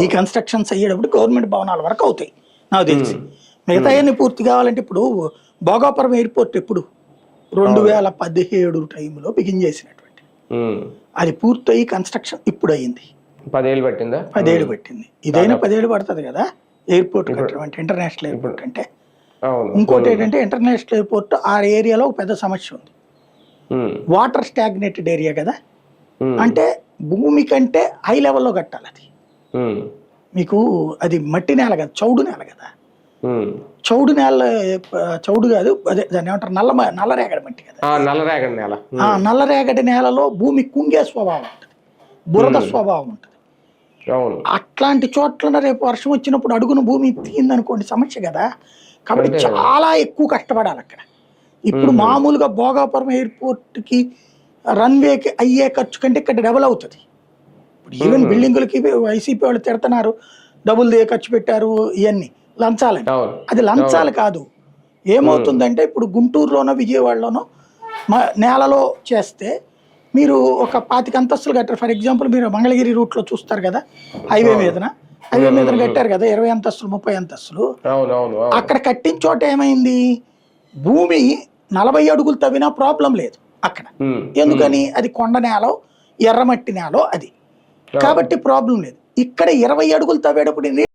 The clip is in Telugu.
ఈ కన్స్ట్రక్షన్స్ అయ్యేటప్పుడు గవర్నమెంట్ భవనాల వరకు అవుతాయి నాకు తెలిసి. మిగతా అన్ని పూర్తి కావాలంటే ఇప్పుడు భోగాపురం ఎయిర్పోర్ట్ ఎప్పుడు 2017 టైంలో బిగిన్ చేసినటువంటి అది పూర్తయి కన్స్ట్రక్షన్ ఇప్పుడు అయ్యింది. 10 ఏళ్ళు పట్టిందా? 10 ఏళ్ళు పట్టింది. ఇదైనా 10 ఏళ్ళు పడుతుంది కదా ఎయిర్పోర్ట్ కట్టడం అంటే, ఇంటర్నేషనల్ ఎయిర్పోర్ట్ అంటే. ఇంకోటి ఏంటంటే ఇంటర్నేషనల్ ఎయిర్పోర్ట్ ఆ ఏరియాలో ఒక పెద్ద సమస్య ఉంది. వాటర్ స్టాగ్నేటెడ్ ఏరియా కదా, అంటే భూమి కంటే హై లెవెల్లో కట్టాలి అది. మీకు అది మట్టి నేల కదా, చౌడు నేల కదా. చౌడు నేల, చౌడు కాదు అదే దాన్ని ఏమంటారు, నల్లరేగడి మట్టి కదా. నల్లరేగడి నేల. నల్లరేగడి నేలలో భూమి కుంగే స్వభావం ఉంటుంది, బురద స్వభావం ఉంటుంది. అట్లాంటి చోట్ల రేపు వర్షం వచ్చినప్పుడు అడుగున భూమి తీయిందనుకోండి సమస్య కదా. కాబట్టి చాలా ఎక్కువ కష్టపడాలి అక్కడ. ఇప్పుడు మామూలుగా భోగాపురం ఎయిర్పోర్ట్కి రన్వేకి అయ్యే ఖర్చు కంటే ఇక్కడ డబుల్ అవుతుంది. ఇప్పుడు ఈవెన్ బిల్డింగులకి వైసీపీ వాళ్ళు తిడుతున్నారు, డబుల్ ఖర్చు పెట్టారు ఇవన్నీ లంచాలని. అది లంచాలు కాదు. ఏమవుతుందంటే ఇప్పుడు గుంటూరులోనో విజయవాడలోనో నేలలో చేస్తే మీరు ఒక 25 అంతస్తులు కట్టారు. ఫర్ ఎగ్జాంపుల్ మీరు మంగళగిరి రూట్లో చూస్తారు కదా, హైవే మీద కట్టారు కదా 20 అంతస్తులు 30 అంతస్తులు. అక్కడ కట్టిన చోట ఏమైంది, భూమి 40 అడుగులు తవ్వినా ప్రాబ్లం లేదు అక్కడ. ఎందుకని, అది కొండ నేల, ఎర్రమట్టి నేల అది, కాబట్టి ప్రాబ్లం లేదు. ఇక్కడ 20 అడుగులు తవ్వేటప్పుడు